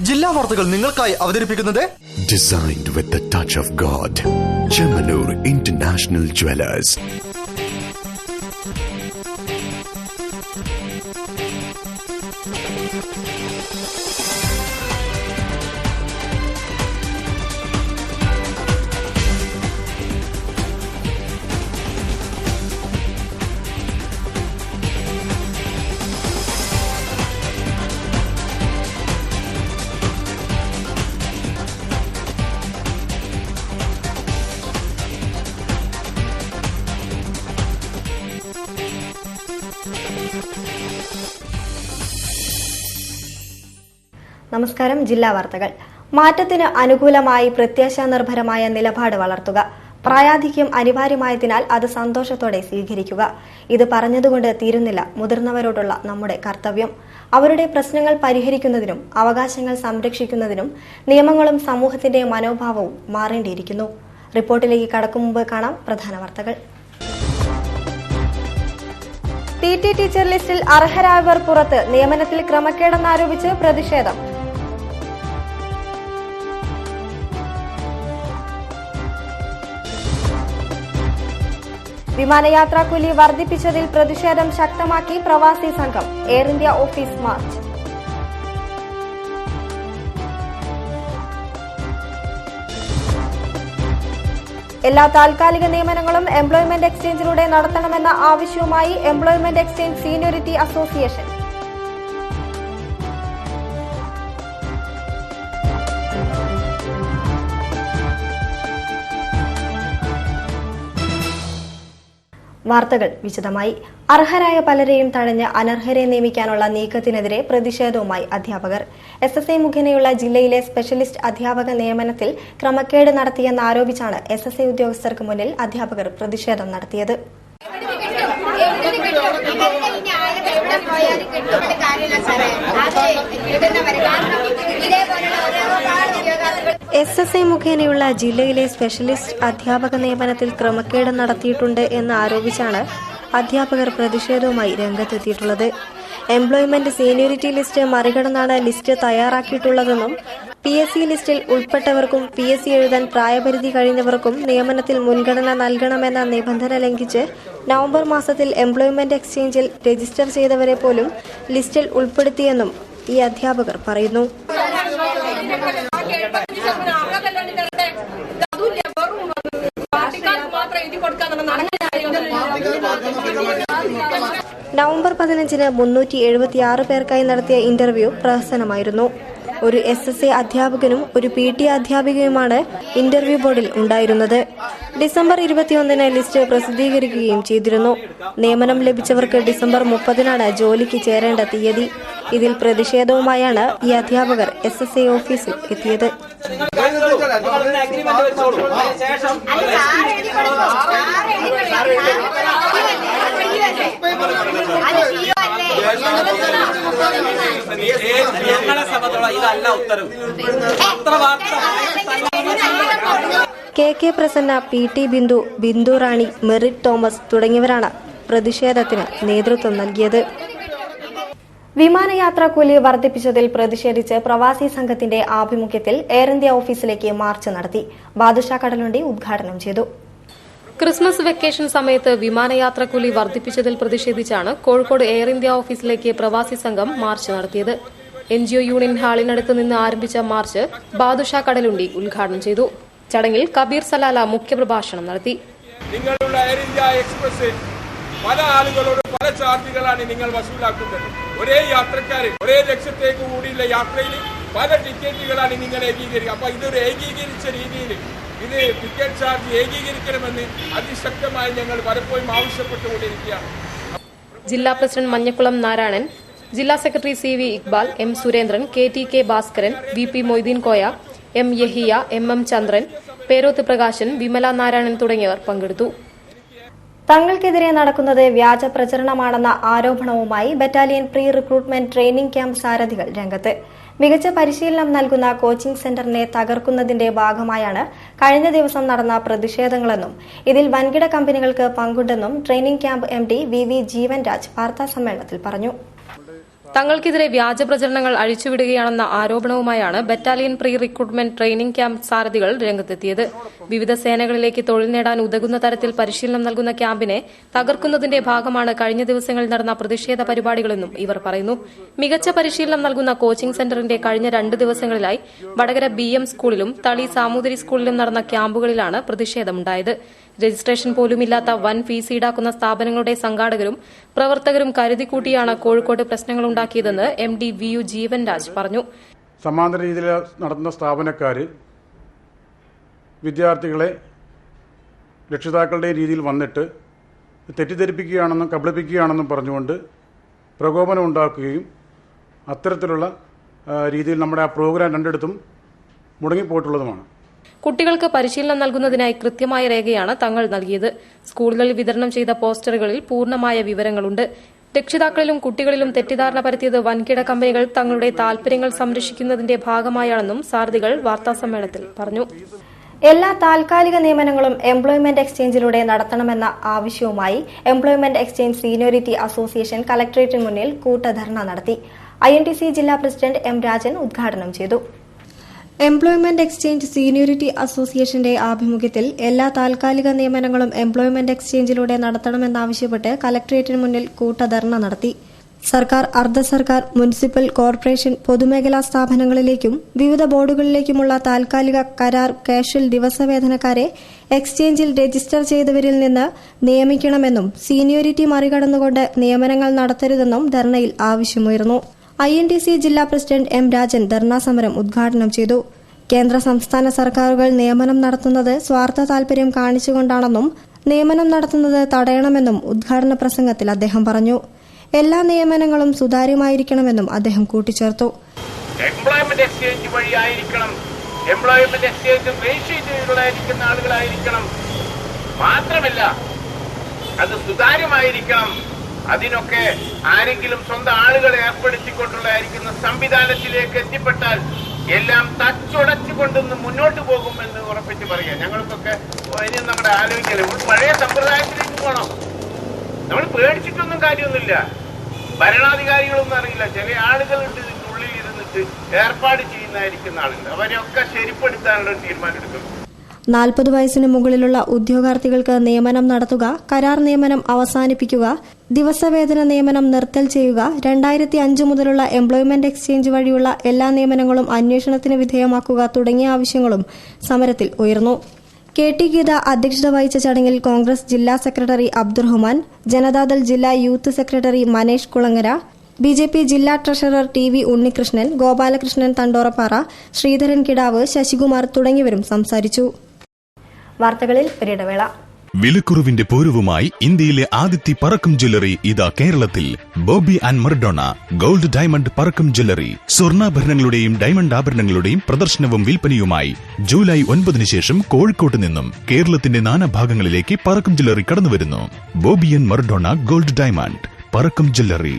ജില്ലാ വാർത്തകൾ നിങ്ങൾക്കായി അവതരിപ്പിക്കുന്നത് Designed with the touch of God. Chemanur International Jewelers. നമസ്കാരം. ജില്ലാ വാർത്തകൾ. മാറ്റത്തിന് അനുകൂലമായി പ്രത്യാശാനിർഭരമായ നിലപാട് വളർത്തുക. പ്രായാധിക്യം അനിവാര്യമായതിനാൽ അത് സന്തോഷത്തോടെ സ്വീകരിക്കുക. ഇത് പറഞ്ഞതുകൊണ്ട് തീരുന്നില്ല മുതിർന്നവരോടുള്ള നമ്മുടെ കർത്തവ്യം. അവരുടെ പ്രശ്നങ്ങൾ പരിഹരിക്കുന്നതിനും അവകാശങ്ങൾ സംരക്ഷിക്കുന്നതിനും നിയമങ്ങളും സമൂഹത്തിന്റെ മനോഭാവവും മാറേണ്ടിയിരിക്കുന്നു. റിപ്പോർട്ടിലേക്ക് കടക്കും മുമ്പ് കാണാം പ്രധാന വാർത്തകൾ. PT ടീച്ചർ ലിസ്റ്റിൽ അർഹരായവർ പുറത്ത്. നിയമനത്തിൽ ക്രമക്കേടെന്നാരോപിച്ച് പ്രതിഷേധം. വിമാനയാത്രാക്കൂലി വർദ്ധിപ്പിച്ചതിൽ പ്രതിഷേധം ശക്തമാക്കി പ്രവാസി സംഘം. Air India office March. എല്ലാ താൽക്കാലിക നിയമനങ്ങളും എംപ്ലോയ്മെന്റ് എക്സ്ചേഞ്ചിലൂടെ നടത്തണമെന്ന ആവശ്യവുമായി എംപ്ലോയ്മെന്റ് എക്സ്ചേഞ്ച് സീനിയോറിറ്റി അസോസിയേഷൻ. വാർത്തകൾ വിശദമായി. അർഹരായ പലരെയും തഴഞ്ഞ് അനർഹരെ നിയമിക്കാനുള്ള നീക്കത്തിനെതിരെ പ്രതിഷേധവുമായി അധ്യാപകർ. SSA മുഖേനയുള്ള ജില്ലയിലെ സ്പെഷ്യലിസ്റ്റ് അധ്യാപക നിയമനത്തിൽ ക്രമക്കേട് നടത്തിയെന്നാരോപിച്ചാണ് SSA ഉദ്യോഗസ്ഥർക്ക് മുന്നിൽ അധ്യാപകർ പ്രതിഷേധം നടത്തിയത്. SSA മുഖേനയുള്ള ജില്ലയിലെ സ്പെഷ്യലിസ്റ്റ് അധ്യാപക നിയമനത്തിൽ ക്രമക്കേട് നടത്തിയിട്ടുണ്ട് എന്ന് ആരോപിച്ചാണ് അധ്യാപകർ പ്രതിഷേധവുമായി രംഗത്തെത്തിയിട്ടുള്ളത്. എംപ്ലോയ്മെന്റ് സീനിയോറിറ്റി ലിസ്റ്റ് മറികടന്നാണ് ലിസ്റ്റ് തയ്യാറാക്കിയിട്ടുള്ളതെന്നും PSC ലിസ്റ്റിൽ ഉൾപ്പെട്ടവർക്കും PSC എഴുതാൻ പ്രായപരിധി കഴിഞ്ഞവർക്കും നിയമനത്തിൽ മുൻഗണന നൽകണമെന്ന നിബന്ധന ലംഘിച്ച് നവംബർ മാസത്തിൽ എംപ്ലോയ്മെന്റ് എക്സ്ചേഞ്ചിൽ രജിസ്റ്റർ ചെയ്തവരെ പോലും ലിസ്റ്റിൽ ഉൾപ്പെടുത്തിയെന്നും ഈ അധ്യാപകർ പറയുന്നു. നവംബർ 15-ന് 376 പേർക്കായി നടത്തിയ ഇന്റർവ്യൂ പ്രഹസനമായിരുന്നു. ഒരു SSA അധ്യാപകനും ഒരു PT അധ്യാപികയുമാണ് ഇന്റർവ്യൂ ബോർഡിൽ ഉണ്ടായിരുന്നത്. ഡിസംബർ 21-ന് ലിസ്റ്റ് പ്രസിദ്ധീകരിക്കുകയും ചെയ്തിരുന്നു. നിയമനം ലഭിച്ചവർക്ക് ഡിസംബർ 30-നാണ് ജോലിക്ക് ചേരേണ്ട തീയതി. ഇതിൽ പ്രതിഷേധവുമായാണ് ഈ അധ്യാപകർ SSA ഓഫീസിൽ എത്തിയത്. KK പ്രസന്ന, PT ബിന്ദു, ബിന്ദു റാണി, മെറിറ്റ് തോമസ് തുടങ്ങിയവരാണ് പ്രതിഷേധത്തിന് നേതൃത്വം നൽകിയത്. വിമാനയാത്രാക്കൂലി വർദ്ധിപ്പിച്ചതിൽ പ്രതിഷേധിച്ച് പ്രവാസി സംഘത്തിന്റെ ആഭിമുഖ്യത്തിൽ എയർ ഇന്ത്യ ഓഫീസിലേക്ക് മാർച്ച് നടത്തി. ബാദുഷാ കടലുണ്ടി ഉദ്ഘാടനം ചെയ്തു. ക്രിസ്മസ് വെക്കേഷൻ സമയത്ത് വിമാനയാത്രാക്കൂലി വർദ്ധിപ്പിച്ചതിൽ പ്രതിഷേധിച്ചാണ് കോഴിക്കോട് എയർ ഇന്ത്യ ഓഫീസിലേക്ക് പ്രവാസി സംഘം മാർച്ച് നടത്തിയത്. NGO യൂണിയൻ ഹാളിനടുത്ത് നിന്ന് ആരംഭിച്ച മാർച്ച് ബാദുഷാ കടലുണ്ടി ഉദ്ഘാടനം ചെയ്തു. ചടങ്ങിൽ കബീർ സലാല മുഖ്യപ്രഭാഷണം നടത്തി. നിങ്ങളുടെ എയർ ഇന്ത്യ എക്സ്പ്രസ് പല ആളുകളോട് പല ചാർജുകളാണ് നിങ്ങൾ വസൂലാക്കുന്നത്. ഒരേ യാത്രക്കാര് ഒരേ ലക്ഷ്യത്തേക്ക് കൂടിയുള്ള യാത്രയിൽ പല ടിക്കറ്റുകളാണ് നിങ്ങൾ ഏകീകരിക്കുക. അപ്പൊ ഇതൊരു ഏകീകരിച്ച രീതിയിൽ ഇത് ടിക്കറ്റ് ചാർജ് ഏകീകരിക്കണമെന്ന് അതിശക്തമായി ഞങ്ങൾ പലപ്പോഴും ആവശ്യപ്പെട്ടുകൊണ്ടിരിക്കുകയാണ്. ജില്ലാ പ്രസിഡന്റ് മഞ്ഞക്കുളം നാരായണൻ, ജില്ലാ secretary CV Iqbal, M Surendran, KTK Bhaskaran, VP Moideen Koya, M Yahiya, MM Chandran, Peroth Prakashan, Vimala Narayanan തുടങ്ങിയവർ പങ്കെടുത്തു. തങ്ങൾക്കെതിരെ നടക്കുന്നത് വ്യാജ പ്രചരണമാണെന്ന ആരോപണവുമായി battalion pre recruitment training camp സാരഥികൾ രംഗത്ത്. മികച്ച പരിശീലനം നൽകുന്ന കോച്ചിംഗ് സെന്ററിനെ തകർക്കുന്നതിന്റെ ഭാഗമായാണ് കഴിഞ്ഞ ദിവസം നടന്ന പ്രതിഷേധങ്ങളെന്നും ഇതിൽ വൻകിട കമ്പനികൾക്ക് പങ്കുണ്ടെന്നും training camp MD VV Jeevan Raj വാർത്താസമ്മേളനത്തിൽ പറഞ്ഞു. തങ്ങൾക്കെതിരെ വ്യാജ പ്രചരണങ്ങൾ അഴിച്ചുവിടുകയാണെന്ന ആരോപണവുമായാണ് battalion pre recruitment training camp സാരഥികൾ രംഗത്തെത്തിയത്. വിവിധ സേനകളിലേക്ക് തൊഴിൽ നേടാൻ ഉതകുന്ന തരത്തിൽ പരിശീലനം നൽകുന്ന ക്യാമ്പിനെ തകർക്കുന്നതിന്റെ ഭാഗമാണ് കഴിഞ്ഞ ദിവസങ്ങളിൽ നടന്ന പ്രതിഷേധ പരിപാടികളെന്നും ഇവർ പറയുന്നു. മികച്ച പരിശീലനം നൽകുന്ന കോച്ചിംഗ് സെന്ററിന്റെ കഴിഞ്ഞ 2 ദിവസങ്ങളിലായി വടകര BM സ്കൂളിലും തളി സാമൂതിരി സ്കൂളിലും നടന്ന ക്യാമ്പുകളിലാണ് പ്രതിഷേധമുണ്ടായത്. രജിസ്ട്രേഷൻ പോലുമില്ലാത്ത വൻ ഫീസ് ഈടാക്കുന്ന സ്ഥാപനങ്ങളുടെ സംഘാടകരും പ്രവർത്തകരും കരുതിക്കൂട്ടിയാണ് കോഴിക്കോട് പ്രശ്നങ്ങളുണ്ടാക്കിയതെന്ന് MD VU ജീവൻ രാജ് പറഞ്ഞു. സമാന്തര രീതിയിൽ നടത്തുന്ന സ്ഥാപനക്കാർ വിദ്യാർത്ഥികളെ രക്ഷിതാക്കളുടെ രീതിയിൽ വന്നിട്ട് തെറ്റിദ്ധരിപ്പിക്കുകയാണെന്നും കബളിപ്പിക്കുകയാണെന്നും പറഞ്ഞുകൊണ്ട് പ്രകോപനം ഉണ്ടാക്കുകയും അത്തരത്തിലുള്ള രീതിയിൽ നമ്മുടെ ആ പ്രോഗ്രാം രണ്ടിടത്തും മുടങ്ങിപ്പോയിട്ടുള്ളതുമാണ്. കുട്ടികൾക്ക് പരിശീലനം നൽകുന്നതിനായി കൃത്യമായ രേഖയാണ് തങ്ങൾ നൽകിയത്. സ്കൂളുകളിൽ വിതരണം ചെയ്ത പോസ്റ്ററുകളിൽ പൂർണ്ണമായ വിവരങ്ങളുണ്ട്. രക്ഷിതാക്കളിലും കുട്ടികളിലും തെറ്റിദ്ധാരണ പരത്തിയത് വൻകിട കമ്പനികൾ തങ്ങളുടെ താൽപര്യങ്ങൾ സംരക്ഷിക്കുന്നതിന്റെ ഭാഗമായാണെന്നും സാരഥികൾ വാർത്താസമ്മേളനത്തിൽ പറഞ്ഞു. എല്ലാ താൽക്കാലിക നിയമനങ്ങളും എംപ്ലോയ്മെന്റ് എക്സ്ചേഞ്ചിലൂടെ നടത്തണമെന്ന ആവശ്യവുമായി എംപ്ലോയ്മെന്റ് എക്സ്ചേഞ്ച് സീനിയോറിറ്റി അസോസിയേഷൻ കലക്ടറേറ്റിന് മുന്നിൽ കൂട്ടധർണ നടത്തി. INTC ജില്ലാ പ്രസിഡന്റ് M രാജൻ ഉദ്ഘാടനം ചെയ്തു. എംപ്ലോയ്മെന്റ് എക്സ്ചേഞ്ച് സീനിയോറിറ്റി അസോസിയേഷന്റെ ആഭിമുഖ്യത്തിൽ എല്ലാ താൽക്കാലിക നിയമനങ്ങളും എംപ്ലോയ്മെന്റ് എക്സ്ചേഞ്ചിലൂടെ നടത്തണമെന്നാവശ്യപ്പെട്ട് കലക്ടറേറ്റിന് മുന്നിൽ കൂട്ടധർണ നടത്തി. സർക്കാർ, അർദ്ധ സർക്കാർ, മുനിസിപ്പൽ, കോർപ്പറേഷൻ, പൊതുമേഖലാ സ്ഥാപനങ്ങളിലേക്കും വിവിധ ബോർഡുകളിലേക്കുമുള്ള താൽക്കാലിക, കരാർ, കാഷ്വൽ ദിവസവേതനക്കാരെ എക്സ്ചേഞ്ചിൽ രജിസ്റ്റർ ചെയ്തവരിൽ നിന്ന് നിയമിക്കണമെന്നും സീനിയോറിറ്റി മറികടന്നുകൊണ്ട് നിയമനങ്ങൾ നടത്തരുതെന്നും ധർണയിൽ ആവശ്യമുയർന്നു. INTC ജില്ലാ പ്രസിഡന്റ് M രാജൻ ധർണാസമരം ഉദ്ഘാടനം ചെയ്തു. കേന്ദ്ര സംസ്ഥാന സർക്കാരുകൾ നിയമനം നടത്തുന്നത് സ്വാർത്ഥ താൽപര്യം കാണിച്ചുകൊണ്ടാണെന്നും നിയമനം നടത്തുന്നത് തടയണമെന്നും ഉദ്ഘാടന പ്രസംഗത്തിൽ അദ്ദേഹം പറഞ്ഞു. എല്ലാ നിയമനങ്ങളും സുതാര്യമായിരിക്കണമെന്നും അദ്ദേഹം കൂട്ടിച്ചേർത്തു. എംപ്ലോയ്മെന്റ് എക്സ്ചേഞ്ച് വഴിയായിരിക്കണം, എംപ്ലോയ്മെന്റ് എക്സ്ചേഞ്ച് രജിസ്ട്രേഷനിലായിരിക്കുന്ന ആളുകളായിരിക്കണം. മാത്രമല്ല അത് സുതാര്യമായിരിക്കണം. അതിനൊക്കെ ആരെങ്കിലും സ്വന്തം ആളുകളെ ഏർപ്പെടുത്തിക്കൊണ്ടുള്ളായിരിക്കുന്ന സംവിധാനത്തിലേക്ക് എത്തിപ്പെട്ടാൽ എല്ലാം തച്ചുടച്ചുകൊണ്ടൊന്ന് മുന്നോട്ട് പോകുമെന്ന് ഉറപ്പിച്ച് പറയാം. ഞങ്ങൾക്കൊക്കെ ഇനി നമ്മുടെ ആലോചിക്കല് പഴയ സമ്പ്രദായത്തിലേക്ക് പോകണം. നമ്മൾ പേടിച്ചിട്ടൊന്നും കാര്യമൊന്നുമില്ല. ഭരണാധികാരികളൊന്നും അറിയില്ല. ചില ആളുകളുണ്ട് ഇതിനുള്ളിൽ ഇരുന്നിട്ട് ഏർപ്പാട് ചെയ്യുന്നതായിരിക്കുന്ന ആളുകൾ. അവരെയൊക്കെ ശരിപ്പെടുത്താനുള്ള ഒരു തീരുമാനം എടുക്കും. 40 വയസ്സിന് മുകളിലുള്ള ഉദ്യോഗാർത്ഥികൾക്ക് നിയമനം നടത്തുക, കരാർ നിയമനം അവസാനിപ്പിക്കുക, ദിവസവേതന നിയമനം നിർത്തൽ ചെയ്യുക, 2005 മുതലുള്ള എംപ്ലോയ്മെന്റ് എക്സ്ചേഞ്ച് വഴിയുള്ള എല്ലാ നിയമനങ്ങളും അന്വേഷണത്തിന് വിധേയമാക്കുക തുടങ്ങിയ ആവശ്യങ്ങളും സമരത്തിൽ ഉയർന്നു. KT ഗീത അധ്യക്ഷത വഹിച്ച ചടങ്ങിൽ കോൺഗ്രസ് ജില്ലാ സെക്രട്ടറി അബ്ദുറഹ്മാൻ, ജനതാദൾ ജില്ലാ youth secretary Manesh Kulangara, BJP ജില്ലാ ട്രഷറർ TV ഉണ്ണികൃഷ്ണൻ, ഗോപാലകൃഷ്ണൻ തണ്ടോറപ്പാറ, ശ്രീധരൻ കിടാവ്, ശശികുമാർ തുടങ്ങിയവരും സംസാരിച്ചു. വാർത്തകളിൽ ഒരിടവേള. വിലക്കുറവിന്റെ പൂരവുമായി ഇന്ത്യയിലെ ആദ്യത്തെ പറക്കം ജ്വല്ലറി ഇതാ കേരളത്തിൽ. Bobby and Maradona gold diamond Parakkam jewellery. സ്വർണ്ണാഭരണങ്ങളുടെയും ഡയമണ്ട് ആഭരണങ്ങളുടെയും പ്രദർശനവും വിൽപ്പനയുമായി ജൂലൈ 9 ശേഷം കോഴിക്കോട്ട് നിന്നും കേരളത്തിന്റെ നാനാഭാഗങ്ങളിലേക്ക് പറക്കം ജ്വല്ലറി കടന്നുവരുന്നു. Bobby and Maradona gold diamond Parakkam jewellery.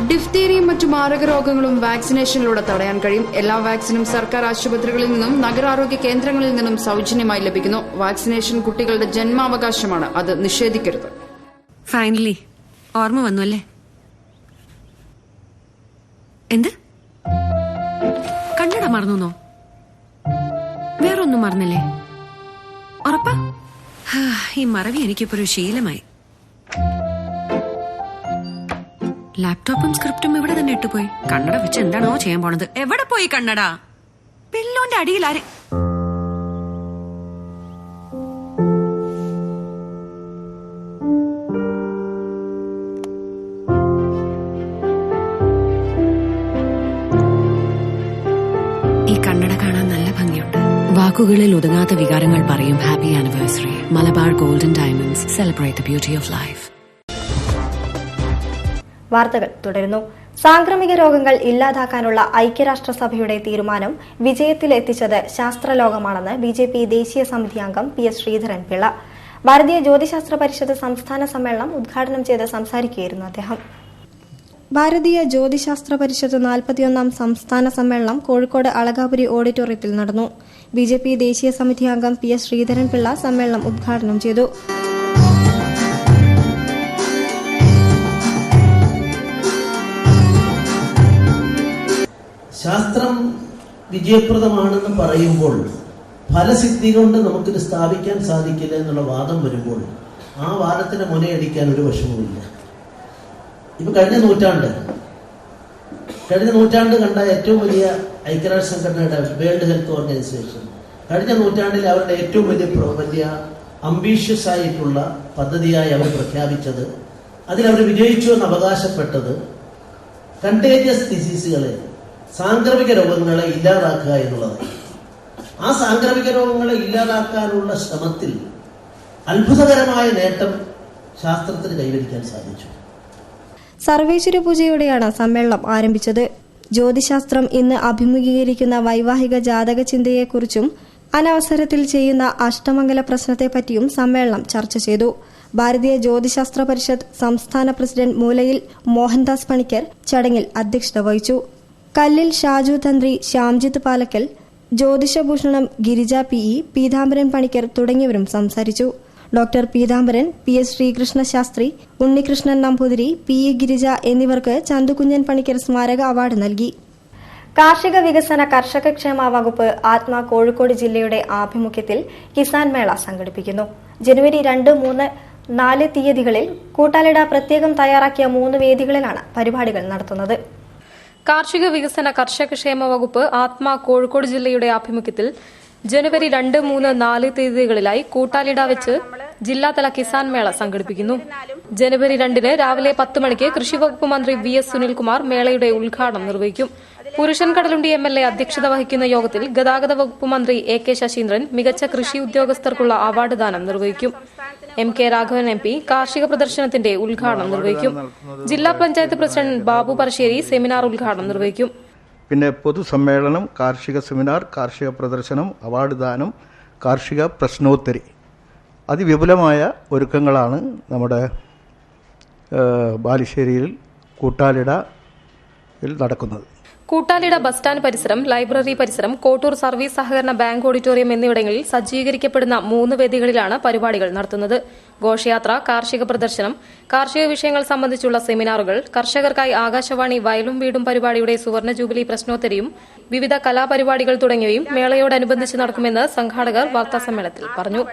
ഡിഫ്തീരിയയും മറ്റു മാരക രോഗങ്ങളും വാക്സിനേഷനിലൂടെ തടയാൻ കഴിയും. എല്ലാ വാക്സിനും സർക്കാർ ആശുപത്രികളിൽ നിന്നും നഗരാരോഗ്യ കേന്ദ്രങ്ങളിൽ നിന്നും സൗജന്യമായി ലഭിക്കുന്നു. വാക്സിനേഷൻ കുട്ടികളുടെ ജന്മാവകാശമാണ്, അത് നിഷേധിക്കരുത്. ഫൈനലി ഓർമ്മ വന്നു അല്ലേ? എന്ത് കണ്ണട മറന്നോ? വേറൊന്നും മറന്നില്ലേ? ഉറപ്പാ? ഈ മറവി എനിക്കിപ്പോ ഒരു ശീലമായി. ലാപ്ടോപ്പും സ്ക്രിപ്റ്റും ഇവിടെ തന്നെ ഇട്ടുപോയി. കണ്ണട വെച്ച് എന്താണോ ചെയ്യാൻ പോണത്? എവിടെ പോയി കണ്ണട? പില്ലോന്റെ അടിയിൽ ആരെ? ഈ കണ്ണട കാണാൻ നല്ല ഭംഗിയുണ്ട്. വാക്കുകളിൽ ഒതുങ്ങാത്ത വികാരങ്ങൾ പറയും. Happy anniversary. Malabar golden diamonds. Celebrate the beauty of life. വാർത്തകൾ തുടരുന്നു. സാംക്രമിക രോഗങ്ങൾ ഇല്ലാതാക്കാനുള്ള ഐക്യരാഷ്ട്രസഭയുടെ തീരുമാനം വിജയത്തിലെത്തിച്ചത് ശാസ്ത്രലോകമാണെന്ന് BJP ദേശീയ സമിതി അംഗം PS ശ്രീധരൻ പിള്ള ഭാരതീയ ജ്യോതിശാസ്ത്ര പരിഷത്ത് സംസ്ഥാന സമ്മേളനം ഉദ്ഘാടനം ചെയ്ത് സംസാരിക്കുകയായിരുന്നു അദ്ദേഹം. ഭാരതീയ ജ്യോതിശാസ്ത്ര പരിഷത്ത് 41ാം സംസ്ഥാന സമ്മേളനം കോഴിക്കോട് അളകാപുരി ഓഡിറ്റോറിയത്തിൽ നടന്നു. BJP ദേശീയ സമിതി അംഗം PS ശ്രീധരൻ പിള്ള സമ്മേളനം ഉദ്ഘാടനം ചെയ്തു. ശാസ്ത്രം വിജയപ്രദമാണെന്ന് പറയുമ്പോൾ ഫലസിദ്ധി കൊണ്ട് നമുക്കിത് സ്ഥാപിക്കാൻ സാധിക്കില്ല എന്നുള്ള വാദം വരുമ്പോൾ ആ വാദത്തിന് മുനയടിക്കാൻ ഒരു വശവുമില്ല. ഇപ്പൊ കഴിഞ്ഞ നൂറ്റാണ്ട് കണ്ട ഏറ്റവും വലിയ ഐക്യരാഷ്ട്ര സംഘടനയുടെ വേൾഡ് ഹെൽത്ത് ഓർഗനൈസേഷൻ കഴിഞ്ഞ നൂറ്റാണ്ടിൽ അവരുടെ ഏറ്റവും വലിയ അംബീഷ്യസ് ആയിട്ടുള്ള പദ്ധതിയായി അവർ പ്രഖ്യാപിച്ചത്, അതിലവർ വിജയിച്ചു എന്ന് അവകാശപ്പെട്ടത് കണ്ടേജിയസ് ഡിസീസുകളെ, സാംക്രമിക രോഗങ്ങളെ ഇല്ലാതാക്കുക എന്നുള്ളത്. ആ സാംക്രമിക രോഗങ്ങളെ ഇല്ലാതാക്കാനുള്ള ശ്രമത്തിൽ അത്ഭുതകരമായ നേട്ടം ശാസ്ത്രത്തിന് കൈവരിക്കാൻ സാധിച്ചു. സർവേശ്വര പൂജയോടെയാണ് സമ്മേളനം ആരംഭിച്ചത്. ജ്യോതിശാസ്ത്രം ഇന്ന് അഭിമുഖീകരിക്കുന്ന വൈവാഹിക ജാതക ചിന്തയെക്കുറിച്ചും അനവസരത്തിൽ ചെയ്യുന്ന അഷ്ടമംഗല പ്രശ്നത്തെപ്പറ്റിയും സമ്മേളനം ചർച്ച ചെയ്തു. ഭാരതീയ ജ്യോതിശാസ്ത്ര പരിഷത്ത് സംസ്ഥാന പ്രസിഡന്റ് മൂലയിൽ മോഹൻദാസ് പണിക്കർ ചടങ്ങിൽ അധ്യക്ഷത വഹിച്ചു. കല്ലിൽ ഷാജു തന്ത്രി, ശ്യാംജിത്ത് പാലക്കൽ, ജ്യോതിഷഭൂഷണം ഗിരിജ PE, പീതാംബരൻ പണിക്കർ തുടങ്ങിയവരും സംസാരിച്ചു. Doctor Peethambaran, PS Sreekrishna Shastri, Unnikrishnan Namboothiri, PE Girija എന്നിവർക്ക് ചന്തുകുഞ്ഞൻ പണിക്കർ സ്മാരക അവാർഡ് നൽകി. കാർഷിക വികസന കർഷകക്ഷേമ വകുപ്പ് ആത്മ കോഴിക്കോട് ജില്ലയുടെ ആഭിമുഖ്യത്തിൽ കിസാൻ മേള സംഘടിപ്പിക്കുന്നു. ജനുവരി 2, 3, 4 തീയതികളിൽ കൂട്ടാലിട പ്രത്യേകം തയ്യാറാക്കിയ 3 വേദികളിലാണ് പരിപാടികൾ നടത്തുന്നത്. കാർഷിക വികസന കർഷകക്ഷേമ വകുപ്പ് ആത്മ കോഴിക്കോട് ജില്ലയുടെ ആഭിമുഖ്യത്തിൽ ജനുവരി 2, 3, 4 തീയതികളിലായി കൂട്ടാലിട വെച്ച് ജില്ലാതല കിസാൻ മേള സംഘടിപ്പിക്കുന്നു. ജനുവരി 2-ന് രാവിലെ 10 മണിക്ക് കൃഷിവകുപ്പ് മന്ത്രി VS സുനിൽകുമാർ മേളയുടെ ഉദ്ഘാടനം നിർവഹിക്കും. പുരുഷൻ കടലുണ്ടി MLA അധ്യക്ഷത വഹിക്കുന്ന യോഗത്തിൽ ഗതാഗത വകുപ്പ് മന്ത്രി AK ശശീന്ദ്രൻ മികച്ച കൃഷി ഉദ്യോഗസ്ഥർക്കുള്ള അവാർഡ് ദാനം നിർവഹിക്കും. MK രാഘവൻ MP കാർഷിക പ്രദർശനത്തിന്റെ ഉദ്ഘാടനം നിർവഹിക്കും. ജില്ലാ പഞ്ചായത്ത് പ്രസിഡന്റ് ബാബു പറശ്ശേരി സെമിനാർ ഉദ്ഘാടനം നിർവഹിക്കും. പിന്നെ പൊതുസമ്മേളനം, കാർഷിക സെമിനാർ, കാർഷിക പ്രദർശനം, അവാർഡ് ദാനം, കാർഷിക പ്രശ്നോത്തരി, അതിവിപുലമായ ഒരുക്കങ്ങളാണ് നമ്മുടെ ബാലുശ്ശേരിയിൽ കൂട്ടാലിടയിൽ നടക്കുന്നത്. കൂട്ടാലിട ബസ് സ്റ്റാൻഡ് പരിസരം, ലൈബ്രറി പരിസരം, കോട്ടൂർ സർവീസ് സഹകരണ ബാങ്ക് ഓഡിറ്റോറിയം എന്നിവിടങ്ങളിൽ സജ്ജീകരിക്കപ്പെടുന്ന 3 വേദികളിലാണ് പരിപാടികൾ നടത്തുന്നത്. ഘോഷയാത്ര, കാർഷിക പ്രദർശനം, കാർഷിക വിഷയങ്ങൾ സംബന്ധിച്ചുള്ള സെമിനാറുകൾ, കർഷകർക്കായി ആകാശവാണി വയലും വീടും പരിപാടിയുടെ സുവർണ ജൂബിലി പ്രശ്നോത്തരിയും വിവിധ കലാപരിപാടികൾ തുടങ്ങിയവയും മേളയോടനുബന്ധിച്ച് നടക്കുമെന്ന് സംഘാടകർ വാർത്താസമ്മേളനത്തിൽ പറഞ്ഞു.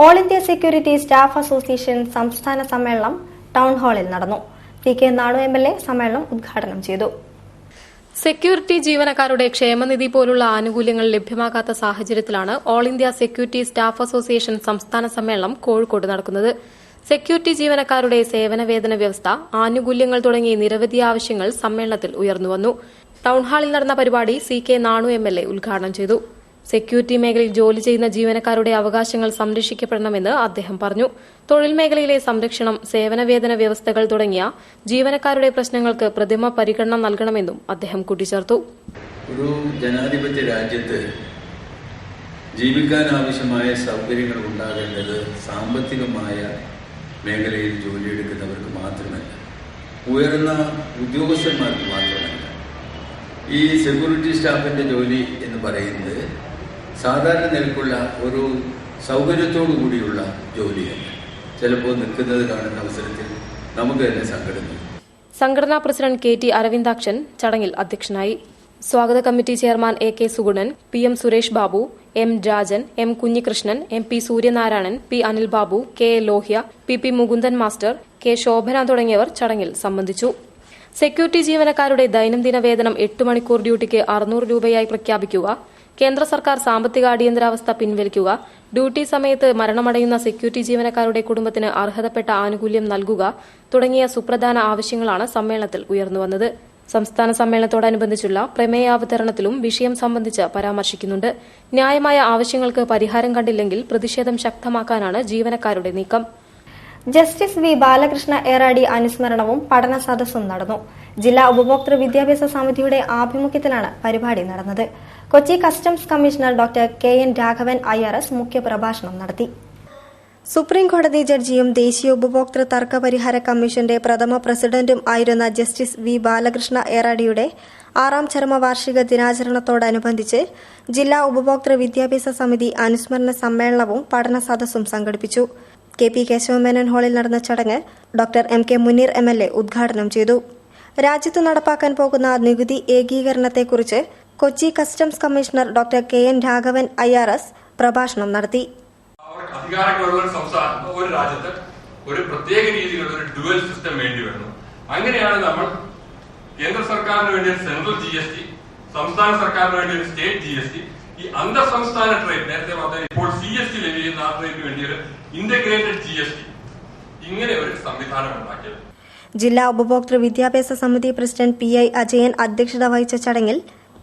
All India security staff association സംസ്ഥാന സമ്മേളനം ടൌൺ ഹാളിൽ നടന്നു. CK നാണു MLA സമ്മേളനം ഉദ്ഘാടനം ചെയ്തു. സെക്യൂരിറ്റി ജീവനക്കാരുടെ ക്ഷേമനിധി പോലുള്ള ആനുകൂല്യങ്ങൾ ലഭ്യമാകാത്ത സാഹചര്യത്തിലാണ് all India security staff association സംസ്ഥാന സമ്മേളനം കോഴിക്കോട് നടക്കുന്നത്. സെക്യൂരിറ്റി ജീവനക്കാരുടെ സേവനവേതന വ്യവസ്ഥ, ആനുകൂല്യങ്ങൾ തുടങ്ങി നിരവധി ആവശ്യങ്ങൾ സമ്മേളനത്തിൽ ഉയർന്നുവന്നു. ടൌൺഹാളിൽ നടന്ന പരിപാടി CK നാണു MLA ഉദ്ഘാടനം ചെയ്തു. സെക്യൂരിറ്റി മേഖലയിൽ ജോലി ചെയ്യുന്ന ജീവനക്കാരുടെ അവകാശങ്ങൾ സംരക്ഷിക്കപ്പെടണമെന്ന് അദ്ദേഹം പറഞ്ഞു. തൊഴിൽ മേഖലയിലെ സംരക്ഷണം, സേവനവേതന വ്യവസ്ഥകൾ തുടങ്ങിയ ജീവനക്കാരുടെ പ്രശ്നങ്ങൾക്ക് പ്രഥമ പരിഗണന നൽകണമെന്നും അദ്ദേഹം കൂട്ടിച്ചേർത്തു. ഒരു ജനാധിപത്യ രാജ്യത്ത് ജീവിക്കാൻ ആവശ്യമായ സൗകര്യങ്ങൾ ഉണ്ടാകേണ്ടത് സാമ്പത്തികമായ മേഖലയിൽ ജോലിയെടുക്കുന്നവർക്ക് മാത്രമല്ല, ഉയർന്ന ഉദ്യോഗസ്ഥന്മാർക്ക് മാത്രമല്ല. ഈ സെക്യൂരിറ്റി സ്റ്റാഫിന്റെ ജോലി എന്ന് പറയുന്നത് സാധാരണ നിലക്കുള്ള ഒരു സൗകര്യത്തോടു കൂടിയുള്ള ജോലിയല്ല. ചിലപ്പോൾ നിൽക്കുന്നത് കാണുന്ന അവസരത്തിൽ നമുക്ക് തന്നെ സങ്കടം. സംഘടനാ പ്രസിഡന്റ് KT അരവിന്ദാക്ഷൻ ചടങ്ങിൽ അധ്യക്ഷനായി. സ്വാഗത committee chairman AK Sugunan, PM Suresh Babu, M Rajan, M Kunhikrishnan, MP Suryanarayanan, P Anil Babu, K Lohya, PP Mukundan master, K Shobhana തുടങ്ങിയവർ ചടങ്ങിൽ സംബന്ധിച്ചു. സെക്യൂരിറ്റി ജീവനക്കാരുടെ ദൈനംദിന വേതനം 8 മണിക്കൂർ ഡ്യൂട്ടിക്ക് 600 രൂപയായി പ്രഖ്യാപിക്കുക, കേന്ദ്ര സർക്കാർ സാമ്പത്തിക അടിയന്തരാവസ്ഥ പിൻവലിക്കുക, ഡ്യൂട്ടി സമയത്ത് മരണമടയുന്ന സെക്യൂരിറ്റി ജീവനക്കാരുടെ കുടുംബത്തിന് അർഹതപ്പെട്ട ആനുകൂല്യം നൽകുക തുടങ്ങിയ സുപ്രധാന ആവശ്യങ്ങളാണ് സമ്മേളനത്തിൽ ഉയർന്നുവന്നത്. സംസ്ഥാന സമ്മേളനത്തോടനുബന്ധിച്ചുള്ള പ്രമേയാവതരണത്തിലും വിഷയം സംബന്ധിച്ച് പരാമർശിക്കുന്നുണ്ട്. ന്യായമായ ആവശ്യങ്ങൾക്ക് പരിഹാരം കണ്ടില്ലെങ്കിൽ പ്രതിഷേധം ശക്തമാക്കാനാണ് ജീവനക്കാരുടെ നീക്കം. ജസ്റ്റിസ് V ബാലകൃഷ്ണ ഏറാടി അനുസ്മരണവും പഠന സദസ്സും നടന്നു. ജില്ലാ ഉപഭോക്തൃ വിദ്യാഭ്യാസ സമിതിയുടെ ആഭിമുഖ്യത്തിലാണ് പരിപാടി നടന്നത്. Kochi customs commissioner doctor KN Raghavan IRS മുഖ്യപ്രഭാഷണം നടത്തി. സുപ്രീം കോടതി ജഡ്ജിയും ദേശീയ ഉപഭോക്തൃ തർക്ക പരിഹാര കമ്മീഷന്റെ പ്രഥമ പ്രസിഡന്റും ആയിരുന്ന ജസ്റ്റിസ് V ബാലകൃഷ്ണ ഏറാടിയുടെ 6ാം ചരമവാർഷിക ദിനാചരണത്തോടനുബന്ധിച്ച് ജില്ലാ ഉപഭോക്തൃ വിദ്യാഭ്യാസ സമിതി അനുസ്മരണ സമ്മേളനവും പഠന സദസ്സും സംഘടിപ്പിച്ചു. KP കേശവമേനോൻ ഹാളിൽ നടന്ന ചടങ്ങ് ഡോക്ടർ MK മുനീർ MLA ഉദ്ഘാടനം ചെയ്തു. രാജ്യത്ത് നടപ്പാക്കാൻ പോകുന്ന നികുതി ഏകീകരണത്തെക്കുറിച്ച് Kochi customs commissioner doctor KN Raghavan IRS പ്രഭാഷണം നടത്തി. അധികാരങ്ങളുള്ള ഒരു സംസ്ഥാനം, ഒരു രാജ്യത്ത് ഒരു പ്രത്യേക രീതിയിലുള്ള ഒരു ഡുവൽ സിസ്റ്റം വേണ്ടി വരുന്നു. അങ്ങനെയാണ് നമ്മൾ കേന്ദ്ര സർക്കാരിന് വേണ്ടി ഒരു സെൻട്രൽ GST, സംസ്ഥാന സർക്കാരിന് വേണ്ടി ഒരു സ്റ്റേറ്റ് GST, ഈ അന്തർ സംസ്ഥാന ട്രേഡ് നേരത്തെ പറഞ്ഞ ഇപ്പോൾ CST ലെവി ചെയ്യുന്ന ആ ട്രേഡിന് വേണ്ടി ഒരു ഇന്റഗ്രേറ്റഡ് GST, ഇങ്ങനെ ഒരു സംവിധാനം ഉണ്ടാക്കിയത്. ജില്ലാ ഉപഭോക്തൃ വിദ്യാഭ്യാസ സമിതി പ്രസിഡന്റ് PI അജയൻ അധ്യക്ഷത വഹിച്ച ചടങ്ങിൽ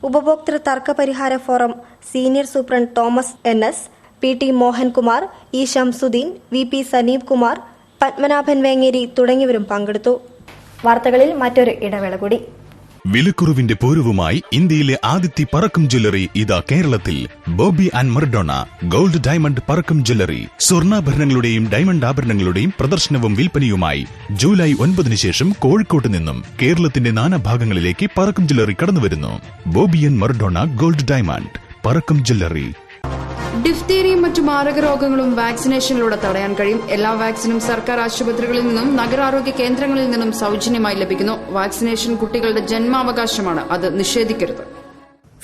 ഉപഭോക്തൃ തർക്ക പരിഹാര forum senior superintendent Thomas NS, PT Mohankumar, E Shamsuddin, VP Saneep Kumar, Padmanabhan Vengeri തുടങ്ങിയവരും പങ്കെടുത്തു. വാർത്തകളിൽ മറ്റൊരു ഇടവേള കൂടി. വിലക്കുറവിന്റെ പൂരവുമായി ഇന്ത്യയിലെ ആദ്യത്തെ പറക്കം ജ്വല്ലറി ഇതാ കേരളത്തിൽ. Bobby and Maradona gold diamond Parakkam jewellery. സ്വർണ്ണാഭരണങ്ങളുടെയും ഡയമണ്ട് ആഭരണങ്ങളുടെയും പ്രദർശനവും വിൽപ്പനയുമായി ജൂലൈ 9 ശേഷം കോഴിക്കോട്ട് നിന്നും കേരളത്തിന്റെ നാനാഭാഗങ്ങളിലേക്ക് പറക്കം ജ്വല്ലറി കടന്നുവരുന്നു. Bobby and Maradona gold diamond Parakkam jewellery. ഡിഫ്തീരിയയും മറ്റു മാരക രോഗങ്ങളും വാക്സിനേഷനിലൂടെ തടയാൻ കഴിയും. എല്ലാ വാക്സിനും സർക്കാർ ആശുപത്രികളിൽ നിന്നും നഗരാരോഗ്യ കേന്ദ്രങ്ങളിൽ നിന്നും സൗജന്യമായി ലഭിക്കുന്നു. വാക്സിനേഷൻ കുട്ടികളുടെ ജന്മാവകാശമാണ്, അത് നിഷേധിക്കരുത്.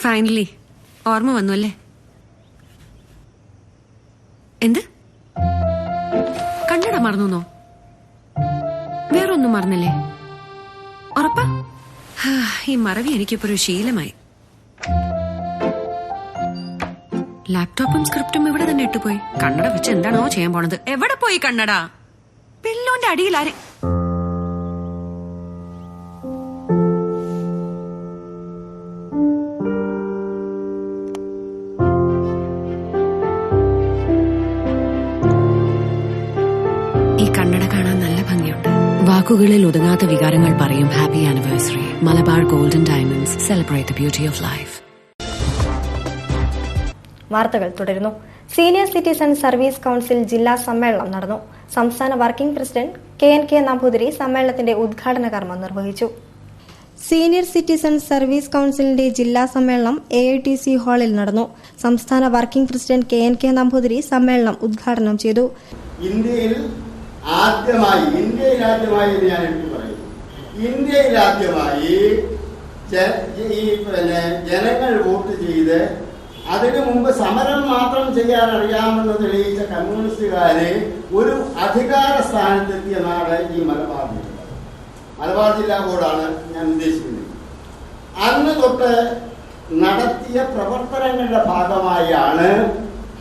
ഫൈനലി ഓർമ്മ വന്നു അല്ലേ? എന്ത് കണ്ണട മറന്നോ? വേറൊന്നും മറന്നില്ലേ? ഉറപ്പാ? ഈ മറവി എനിക്കിപ്പോ ഒരു ശീലമായി. ലാപ്ടോപ്പും സ്ക്രിപ്റ്റും ഇവിടെ തന്നെ ഇട്ടുപോയി. കണ്ണട വെച്ച് എന്താണോ ചെയ്യാൻ പോണത്? എവിടെ പോയി കണ്ണട? പില്ലോന്റെ അടിയിൽ ആരെ? ഈ കണ്ണട കാണാൻ നല്ല ഭംഗിയുണ്ട്. വാക്കുകളിൽ ഒതുങ്ങാത്ത വികാരങ്ങൾ പറയും happy anniversary. Malabar golden diamonds, celebrate the beauty of life. വാർത്തകൾ തുടരുന്നു. സീനിയർ സിറ്റിസൺ സർവീസ് കൌൺസിൽ ജില്ലാ സമ്മേളനം നടന്നു. സംസ്ഥാന വർക്കിംഗ് പ്രസിഡന്റ് KNK നമ്പൂതിരി സമ്മേളനത്തിന്റെ ഉദ്ഘാടന കർമ്മം നിർവഹിച്ചു. സീനിയർ സിറ്റിസൺ സർവീസ് കൌൺസിലിന്റെ ജില്ലാ സമ്മേളനം AITC ഹാളിൽ നടന്നു. സംസ്ഥാന വർക്കിംഗ് പ്രസിഡന്റ് KNK നമ്പൂതിരി സമ്മേളനം ഉദ്ഘാടനം ചെയ്തു. ഇന്ത്യയിൽ ആദ്യമായി ഞാൻ എടുത്തു പറയുന്നു, ഇന്ത്യയിൽ ആദ്യമായി ജനങ്ങൾ വോട്ട് ചെയ്ത് അതിനു മുമ്പ് സമരം മാത്രം ചെയ്യാൻ അറിയാമെന്ന് തെളിയിച്ച കമ്മ്യൂണിസ്റ്റുകാരെ ഒരു അധികാര സ്ഥാനത്തെത്തിയ നാട് ഈ മലബാർ ജില്ലാ ബോർഡാണ് ഞാൻ ഉദ്ദേശിക്കുന്നത്. അന്ന് തൊട്ട് നടത്തിയ പ്രവർത്തനങ്ങളുടെ ഭാഗമായാണ്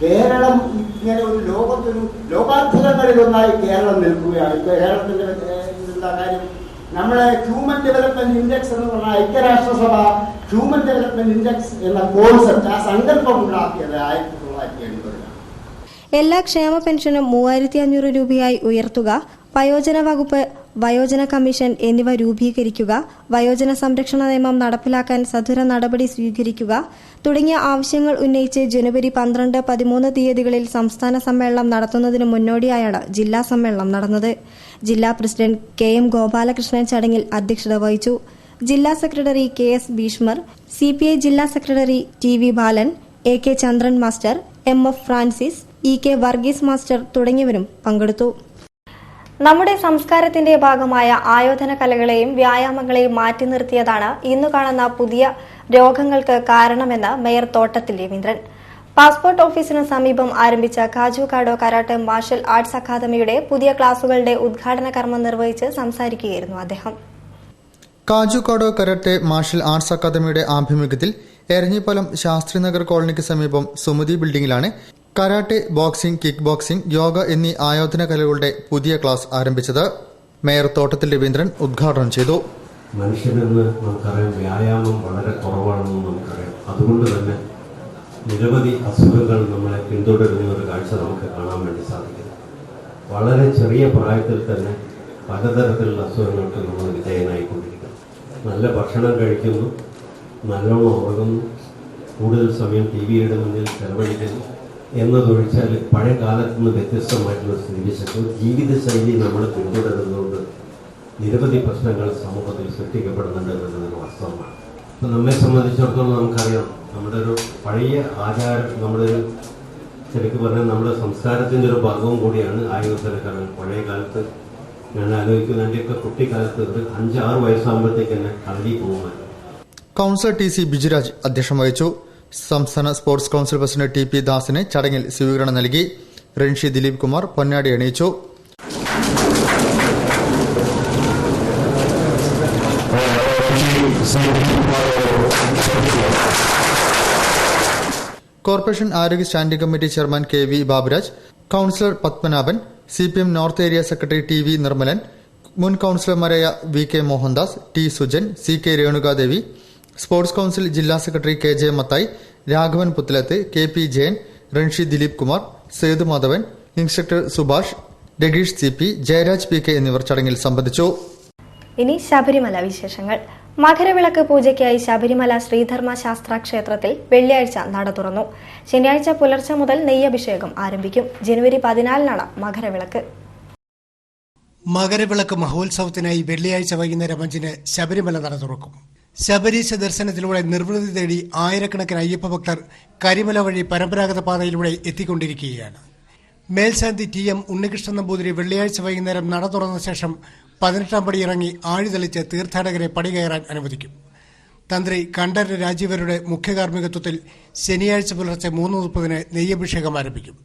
കേരളം ഇങ്ങനെ ഒരു ലോകാത്ഭുതങ്ങളിലൊന്നായി കേരളം നിൽക്കുകയാണ്. കേരളത്തിന്റെ എന്താ കാര്യം? നമ്മളെ ഹ്യൂമൻ ഡെവലപ്മെന്റ് ഇൻഡെക്സ് എന്ന് പറഞ്ഞാൽ ഐക്യരാഷ്ട്രസഭ ഹ്യൂമൻ ഡെവലപ്മെന്റ് ഇൻഡെക്സ് എന്ന കോൺസെപ്റ്റ്, ആ സങ്കല്പം ഉണ്ടാക്കിയത് 1980. എല്ലാ ക്ഷേമ പെൻഷനും 3500 രൂപയായി ഉയർത്തുക, വയോജന വകുപ്പ്, വയോജന കമ്മീഷൻ എന്നിവ രൂപീകരിക്കുക, വയോജന സംരക്ഷണ നിയമം നടപ്പിലാക്കാൻ സത്വര നടപടി സ്വീകരിക്കുക തുടങ്ങിയ ആവശ്യങ്ങൾ ഉന്നയിച്ച് ജനുവരി 12, 13 തീയതികളിൽ സംസ്ഥാന സമ്മേളനം നടത്തുന്നതിന് മുന്നോടിയായാണ് ജില്ലാ സമ്മേളനം നടന്നത്. ജില്ലാ പ്രസിഡന്റ് KM ഗോപാലകൃഷ്ണൻ ചടങ്ങിൽ അധ്യക്ഷത വഹിച്ചു. ജില്ലാ സെക്രട്ടറി KS ഭീഷ്മർ, CPI ജില്ലാ secretary TV Balan, AK Chandran master, MF Francis, EK Varghese master തുടങ്ങിയവരും പങ്കെടുത്തു. നമ്മുടെ സംസ്കാരത്തിന്റെ ഭാഗമായ ആയോധന കലകളെയും വ്യായാമങ്ങളെയും മാറ്റി നിർത്തിയതാണ് ഇന്നു കാണുന്ന പുതിയ രോഗങ്ങൾക്ക് കാരണമെന്ന് മേയർ തോട്ടത്തിൽ രവീന്ദ്രൻ. പാസ്പോർട്ട് ഓഫീസിന് സമീപം ആരംഭിച്ച കാജുകാഡോ കരാട്ടെ മാർഷൽ ആർട്സ് അക്കാദമിയുടെ പുതിയ ക്ലാസുകളുടെ ഉദ്ഘാടന കർമ്മം നിർവഹിച്ച് സംസാരിക്കുകയായിരുന്നു അദ്ദേഹം. കാജുകാഡോ കരാട്ടെ മാർഷൽ ആർട്സ് അക്കാദമിയുടെ ആഭിമുഖ്യത്തിൽ എരഞ്ഞിപ്പാലം ശാസ്ത്രിനഗർ കോളനിക്ക് സമീപം സുമതി ബിൽഡിംഗിലാണ് karate, boxing, kick boxing, yoga എന്നീ ആയോധന കലകളുടെ പുതിയ ക്ലാസ് ആരംഭിച്ചത്. മേയർ തോട്ടത്തിൽ രവീന്ദ്രൻ ഉദ്ഘാടനം ചെയ്തു. മനുഷ്യനെന്ന് നമുക്കറിയാം, വ്യായാമം വളരെ കുറവാണെന്ന് നമുക്കറിയാം. അതുകൊണ്ട് തന്നെ നിരവധി അസുഖങ്ങൾ നമ്മളെ പിന്തുടരുന്ന ഒരു കാഴ്ച നമുക്ക് കാണാൻ വേണ്ടി സാധിക്കും. വളരെ ചെറിയ പ്രായത്തിൽ തന്നെ പലതരത്തിലുള്ള അസുഖങ്ങൾക്ക് നമ്മൾ വിധേയനായിക്കൊണ്ടിരിക്കുന്നു. നല്ല ഭക്ഷണം കഴിക്കുന്നു, നല്ലോണം ഉറങ്ങുന്നു, കൂടുതൽ സമയം TVയുടെ മുന്നിൽ ചെലവഴിക്കുന്നു എന്നതൊഴിച്ചാൽ പഴയ കാലത്ത് നിന്ന് വ്യത്യസ്തമായിട്ടുള്ള സ്ഥിതിവിശേഷം ജീവിതശൈലി നമ്മൾ പിന്തുടരുന്നതുകൊണ്ട് നിരവധി പ്രശ്നങ്ങൾ സമൂഹത്തിൽ സൃഷ്ടിക്കപ്പെടുന്നുണ്ട് എന്നതൊരു വാസ്തവമാണ്. ഇപ്പം നമ്മെ സംബന്ധിച്ചിടത്തോളം നമുക്കറിയാം, നമ്മുടെ ഒരു പഴയ ആചാരം, നമ്മുടെ ഒരു ശരിക്കും പറഞ്ഞാൽ നമ്മുടെ സംസ്കാരത്തിൻ്റെ ഒരു ഭാഗവും കൂടിയാണ് ആയോധന കലകൾ. പഴയ കാലത്ത് ഞാൻ ആലോചിക്കുന്ന എൻ്റെയൊക്കെ കുട്ടിക്കാലത്ത് ഒരു 5-6 വയസ്സാകുമ്പോഴത്തേക്ക് തന്നെ കളരി പോകുമായിരുന്നു. കൌൺസിലർ ടി സി ബിജുരാജ് അധ്യക്ഷം വഹിച്ചു. സംസ്ഥാന sports council president T P ദാസിന് ചടങ്ങിൽ സ്വീകരണം നൽകി. റൺഷി ദിലീപ് കുമാർ പൊന്നാടി അണിയിച്ചു. കോർപ്പറേഷൻ ആരോഗ്യ standing committee chairman K V Baburaj, councillor Padmanabhan, CPM north area secretary T V Nirmalan, മുൻ കൌൺസിലർമാരായ V K Mohandas, T Sujan, C K Renukadevi, sports council ജില്ലാ secretary K J Mathai, Raghavan Puthalath, K P Jayan, Ranshi Dileep Kumar, Sethu Madhavan, inspector Subhash, Rageesh CP, Jayaraj PK എന്നിവർ ചടങ്ങിൽ സംബന്ധിച്ചു. ഇനി ശബരിമല വിശേഷങ്ങൾ. മകരവിളക്ക് പൂജയ്ക്കായി ശബരിമല ശ്രീധർമ്മ ശാസ്ത്ര ക്ഷേത്രത്തിൽ വെള്ളിയാഴ്ച നട തുറന്നു. ശനിയാഴ്ച പുലർച്ചെ മുതൽ നെയ്യഭിഷേകം ആരംഭിക്കും. ജനുവരി 14 മകരവിളക്ക്. മകരവിളക്ക് മഹോത്സവത്തിനായി വെള്ളിയാഴ്ച വൈകുന്നേരം 5 ശബരിമല നട തുറക്കും. ശബരീശ ദർശനത്തിലൂടെ നിർവൃതി തേടി ആയിരക്കണക്കിന് അയ്യപ്പ ഭക്തർ കരിമല വഴി പരമ്പരാഗത പാതയിലൂടെ എത്തിക്കൊണ്ടിരിക്കുകയാണ്. മേൽശാന്തി TM ഉണ്ണികൃഷ്ണൻ നമ്പൂതിരി വെള്ളിയാഴ്ച വൈകുന്നേരം നട തുറന്ന ശേഷം 18ാം പടി ഇറങ്ങി ആഴിതെളിച്ച് തീർത്ഥാടകരെ പടി കയറാൻ അനുവദിക്കും. തന്ത്രി കണ്ഠരര് രാജീവരുടെ മുഖ്യകാർമ്മികത്വത്തിൽ ശനിയാഴ്ച പുലർച്ചെ 3:30 നെയ്യഭിഷേകം ആരംഭിക്കും.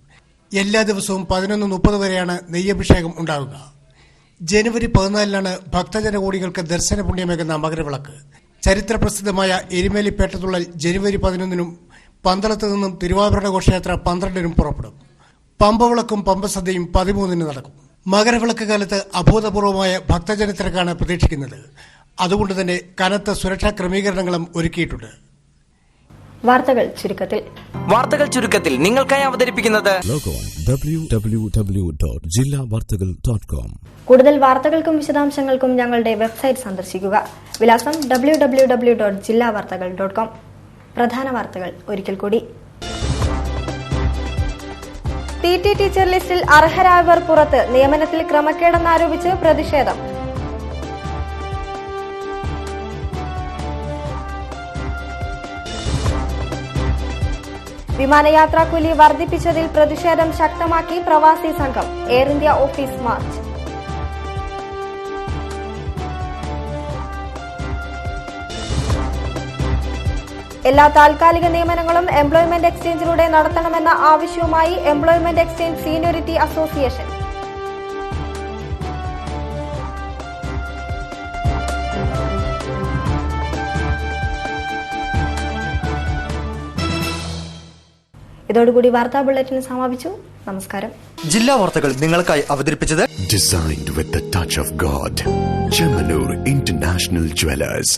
എല്ലാ ദിവസവും 11:30 വരെയാണ് നെയ്യഭിഷേകം ഉണ്ടാവുക. ജനുവരി 14 ഭക്തജനകോടികൾക്ക് ദർശന പുണ്യമേകുന്ന മകരവിളക്ക്. ചരിത്രപ്രസിദ്ധമായ എരുമേലിപ്പേട്ടത്തുള്ളൽ ജനുവരി 11 പന്തളത്ത് നിന്നും തിരുവാഭരണ ഘോഷയാത്ര 12 പുറപ്പെടും. പമ്പവിളക്കും പമ്പസദ്യയും 13 നടക്കും. മകരവിളക്ക് കാലത്ത് അഭൂതപൂർവമായ ഭക്തജനത്തിരക്കാണ് പ്രതീക്ഷിക്കുന്നത്. അതുകൊണ്ട് തന്നെ കനത്ത സുരക്ഷാ ക്രമീകരണങ്ങളും ഒരുക്കിയിട്ടുണ്ട്. വാർത്തകൾ ചുരുക്കത്തിൽ നിങ്ങൾക്കായി അവതരിപ്പിക്കുന്നത് www.jillavartagal.com. കൂടുതൽ വാർത്തകൾക്കും വിശദാംശങ്ങൾക്കും ഞങ്ങളുടെ വെബ്സൈറ്റ് സന്ദർശിക്കുക. വിലാസം www.jillavartagal.com. പ്രധാന വാർത്തകൾ ഒരിക്കൽ കൂടി. PT ടീച്ചർ ലിസ്റ്റിൽ അർഹരായവർ പുറത്ത്. നിയമനത്തിൽ ക്രമക്കേടെന്നാരോപിച്ച് പ്രതിഷേധം. വിമാനയാത്രാക്കൂലി വർദ്ധിപ്പിച്ചതിൽ പ്രതിഷേധം ശക്തമാക്കി പ്രവാസി സംഘം. Air India office March. എല്ലാ താൽക്കാലിക നിയമനങ്ങളും എംപ്ലോയ്മെന്റ് എക്സ്ചേഞ്ചിലൂടെ നടത്തണമെന്ന ആവശ്യവുമായി എംപ്ലോയ്മെന്റ് എക്സ്ചേഞ്ച് സീനിയോറിറ്റി അസോസിയേഷൻ. ഇതോടുകൂടി വാർത്താ ബുള്ളറ്റിൻ സമാപിച്ചു. നമസ്കാരം. ജില്ലാ വാർത്തകൾ നിങ്ങൾക്കായി അവതരിപ്പിച്ചത് Designed with the touch of God. Chemanur International Jewelers.